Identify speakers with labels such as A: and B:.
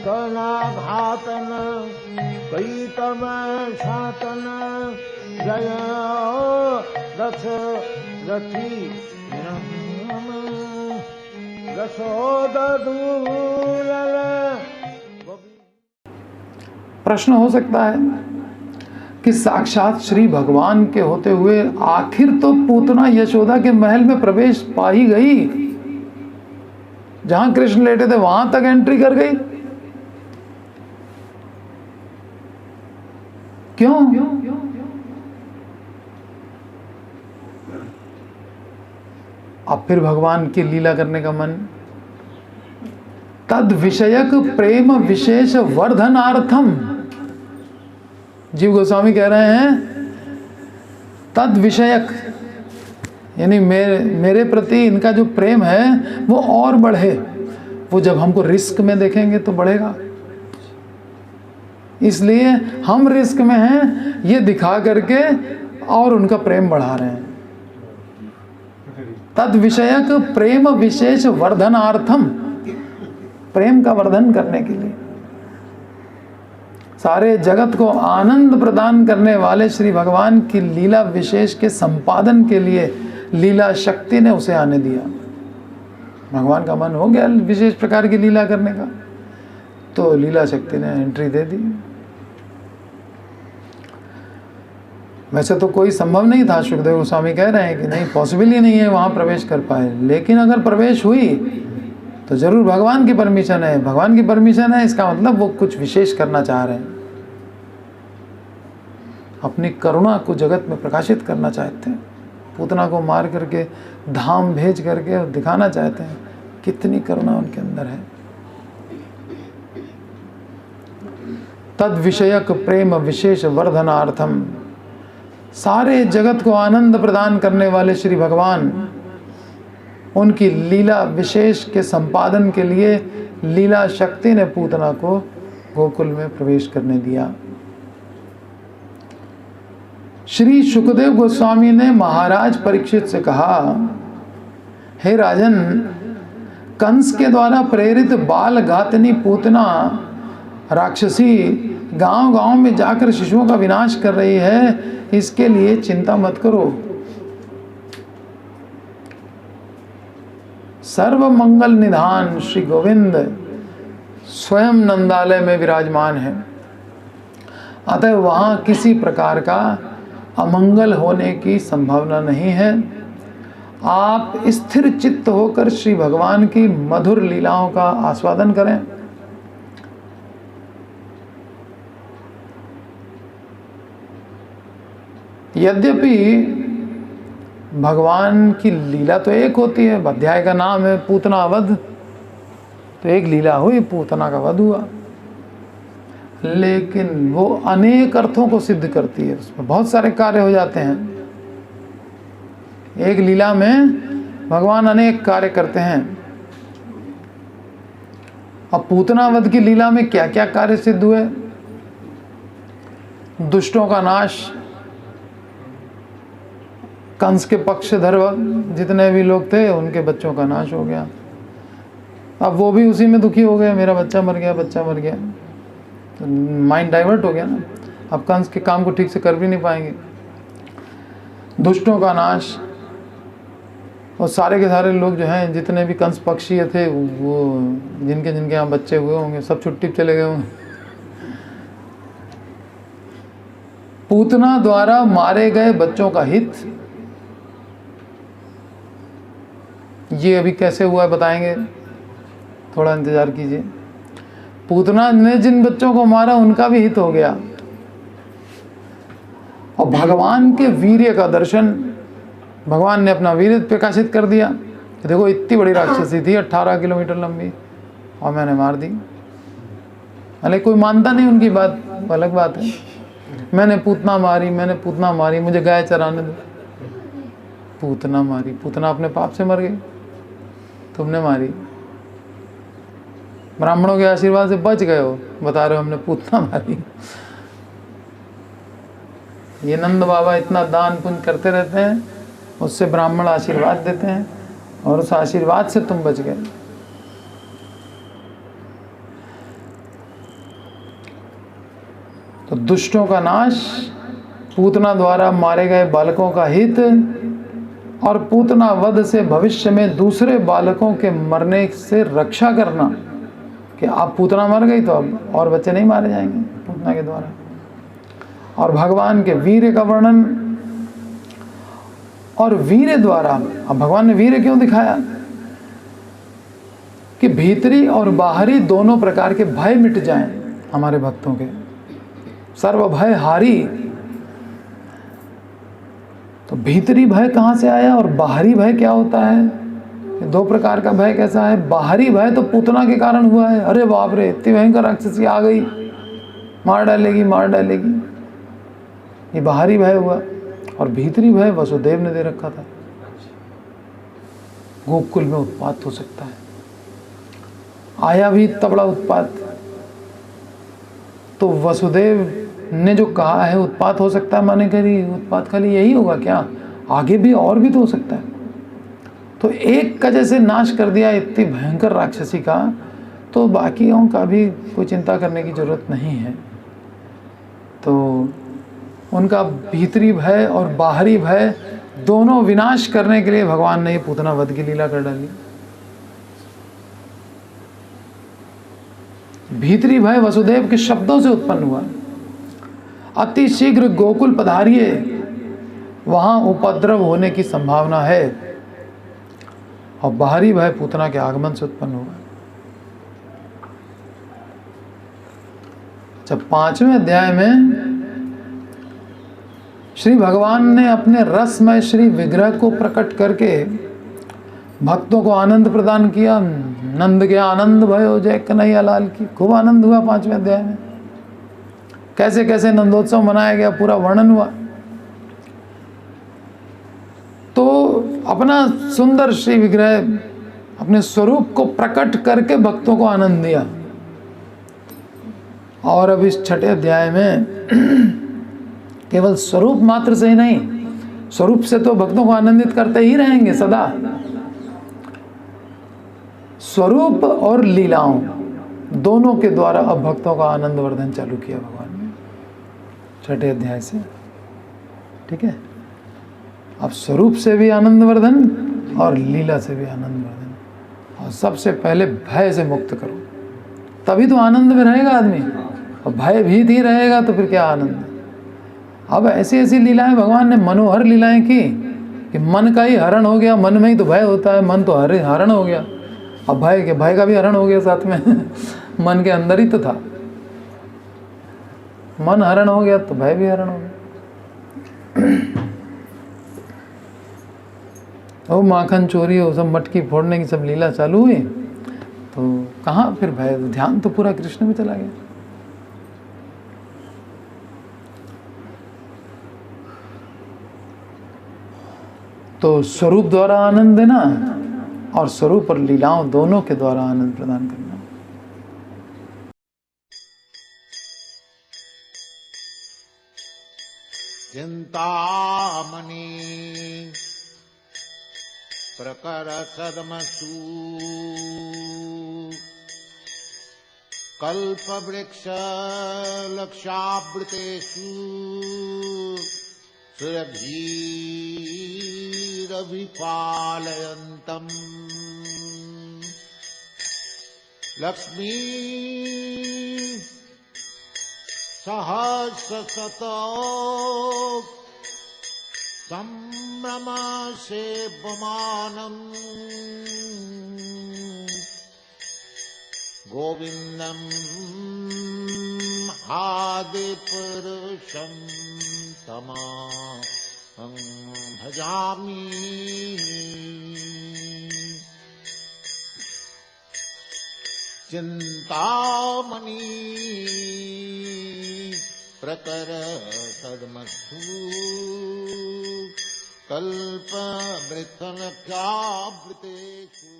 A: घातन कई तम शातन जय रथ रथी
B: प्रश्न हो सकता है कि साक्षात श्री भगवान के होते हुए आखिर तो पूतना यशोदा के महल में प्रवेश पा ही गई, जहां कृष्ण लेटे थे वहां तक एंट्री कर गई, क्यों? अब फिर भगवान की लीला करने का मन, तद विषयक प्रेम विशेष वर्धनार्थम, जीव गोस्वामी कह रहे हैं तद विषयक, यानी मेरे प्रति इनका जो प्रेम है वो और बढ़े, वो जब हमको रिस्क में देखेंगे तो बढ़ेगा, इसलिए हम रिस्क में हैं ये दिखा करके और उनका प्रेम बढ़ा रहे हैं। तद विषयक प्रेम विशेष वर्धनार्थम, प्रेम का वर्धन करने के लिए, सारे जगत को आनंद प्रदान करने वाले श्री भगवान की लीला विशेष के संपादन के लिए लीला शक्ति ने उसे आने दिया। भगवान का मन हो गया विशेष प्रकार की लीला करने का, तो लीला शक्ति ने एंट्री दे दी। वैसे तो कोई संभव नहीं था, सुखदेव गोस्वामी कह रहे हैं कि नहीं, पॉसिबल ही नहीं है वहाँ प्रवेश कर पाए, लेकिन अगर प्रवेश हुई तो जरूर भगवान की परमिशन है। भगवान की परमिशन है इसका मतलब वो कुछ विशेष करना चाह रहे हैं, अपनी करुणा को जगत में प्रकाशित करना चाहते हैं, पूतना को मार करके धाम भेज करके दिखाना चाहते हैं कितनी करुणा उनके अंदर है। तद विषयक प्रेम विशेष वर्धनार्थम, सारे जगत को आनंद प्रदान करने वाले श्री भगवान उनकी लीला विशेष के संपादन के लिए लीला शक्ति ने पूतना को गोकुल में प्रवेश करने दिया। श्री सुखदेव गोस्वामी ने महाराज परीक्षित से कहा, हे राजन, कंस के द्वारा प्रेरित बाल घातनी पूतना राक्षसी गांव-गांव में जाकर शिशुओं का विनाश कर रही है, इसके लिए चिंता मत करो। सर्व मंगल निधान श्री गोविंद स्वयं नंदालय में विराजमान है, अतः वहाँ किसी प्रकार का अमंगल होने की संभावना नहीं है। आप स्थिर चित्त होकर श्री भगवान की मधुर लीलाओं का आस्वादन करें। यद्यपि भगवान की लीला तो एक होती है, अध्याय का नाम है पूतना वध, तो एक लीला हुई, पूतना का वध हुआ, लेकिन वो अनेक अर्थों को सिद्ध करती है, उसमें बहुत सारे कार्य हो जाते हैं। एक लीला में भगवान अनेक कार्य करते हैं। अब पूतना वध की लीला में क्या क्या कार्य सिद्ध हुए? दुष्टों का नाश, कंस के पक्षधर जितने भी लोग थे उनके बच्चों का नाश हो गया। अब वो भी उसी में दुखी हो गए, मेरा बच्चा मर गया, बच्चा मर गया, तो माइंड डाइवर्ट हो गया ना, अब कंस के काम को ठीक से कर भी नहीं पाएंगे। दुष्टों का नाश, और सारे के सारे लोग जो हैं जितने भी कंस पक्षीय थे, वो जिनके जिनके यहाँ बच्चे हुए होंगे सब छुट्टी चले गए होंगे। पूतना द्वारा मारे गए बच्चों का हित, ये अभी कैसे हुआ है बताएंगे, थोड़ा इंतजार कीजिए। पूतना ने जिन बच्चों को मारा उनका भी हित हो गया, और भगवान के वीर्य का दर्शन, भगवान ने अपना वीर्य प्रकाशित कर दिया। देखो इतनी बड़ी राक्षसी थी 18 किलोमीटर लंबी, और मैंने मार दी। अरे कोई मानता नहीं उनकी बात, अलग बात है। मैंने पूतना मारी, मैंने पूतना मारी, मुझे गाय चराने दो। पूतना मारी, पूतना अपने पाप से मर गई, तुमने मारी। ब्राह्मणों के आशीर्वाद से बच गए हो, बता रहे हो हमने पूतना मारी। ये नंद बाबा इतना दान पुण्य करते रहते हैं, उससे ब्राह्मण आशीर्वाद देते हैं, और उस आशीर्वाद से तुम बच गए। तो दुष्टों का नाश, पूतना द्वारा मारे गए बालकों का हित और पूतना वध से भविष्य में दूसरे बालकों के मरने से रक्षा करना, कि आप पूतना मर गई तो अब और बच्चे नहीं मारे जाएंगे पूतना के द्वारा। और भगवान के वीर्य का वर्णन, और वीर्य द्वारा, अब भगवान ने वीर्य क्यों दिखाया, कि भीतरी और बाहरी दोनों प्रकार के भय मिट जाएं हमारे भक्तों के, सर्व भय हारी। तो भीतरी भय कहाँ से आया और बाहरी भय क्या होता है? दो प्रकार का भय कैसा है? बाहरी भय तो पूतना के कारण हुआ है, अरे बाप रे इतनी भयंकर राक्षसी आ गई, मार डालेगी मार डालेगी, ये बाहरी भय हुआ। और भीतरी भय वसुदेव ने दे रखा था, गोकुल में उत्पात हो सकता है, आया भी इतना बड़ा उत्पात, तो वसुदेव ने जो कहा है उत्पात हो सकता है, माने करी उत्पात खाली यही होगा क्या? आगे भी और भी तो हो सकता है। तो एक का जैसे नाश कर दिया इतनी भयंकर राक्षसी का, तो बाकियों का भी कोई चिंता करने की जरूरत नहीं है। तो उनका भीतरी भय और बाहरी भय दोनों विनाश करने के लिए भगवान ने ये पूतना वध की लीला कर डाली। भीतरी भय वसुदेव के शब्दों से उत्पन्न हुआ, अति शीघ्र गोकुल पधारिए, वहां उपद्रव होने की संभावना है। और बाहरी भय पूतना के आगमन से उत्पन्न हुआ। जब 5वें अध्याय में श्री भगवान ने अपने रसमय श्री विग्रह को प्रकट करके भक्तों को आनंद प्रदान किया, नंद के आनंद भयो जय कन्हैया लाल की, खूब आनंद हुआ 5वें अध्याय में। कैसे कैसे नंदोत्सव मनाया गया पूरा वर्णन हुआ। तो अपना सुंदर श्री विग्रह, अपने स्वरूप को प्रकट करके भक्तों को आनंद दिया। और अब इस 6ठे अध्याय में केवल स्वरूप मात्र से ही नहीं, स्वरूप से तो भक्तों को आनंदित करते ही रहेंगे सदा, स्वरूप और लीलाओं दोनों के द्वारा अब भक्तों का आनंद वर्धन चालू किया भगवान ने 6ठे अध्याय से। ठीक है, अब स्वरूप से भी आनंद वर्धन और लीला से भी आनंद वर्धन। और सबसे पहले भय से मुक्त करो, तभी तो आनंद में रहेगा आदमी। और भय भीत ही रहेगा तो फिर क्या आनंद। अब ऐसी ऐसी लीलाएं भगवान ने मनोहर लीलाएं की कि मन का ही हरण हो गया। मन में ही तो भय होता है, मन तो हरण हो गया। अब भय का भी हरण हो गया साथ में मन के अंदर ही तो था, मन हरण हो गया तो भय भी हरण हो गया। वो माखन चोरी हो, सब मटकी फोड़ने की सब लीला चालू हुई, तो कहाँ फिर भय, ध्यान तो पूरा कृष्ण में चला गया। तो स्वरूप द्वारा आनंद देना और स्वरूप और लीलाओं दोनों के द्वारा आनंद प्रदान करना।
A: चिंतामणि प्रकर सदमसु कल्पवृक्ष लक्षावृतेषु सुरभीरभिपालयन्तम् लक्ष्मी सहस्रशतो संभ्रमा सेव्यमानम् गोविन्दम् आदिपुरुषं तमाहं भजामि। चिंतामणि प्रकर सदमसु कल्पवृक्षलक्षावृतेषु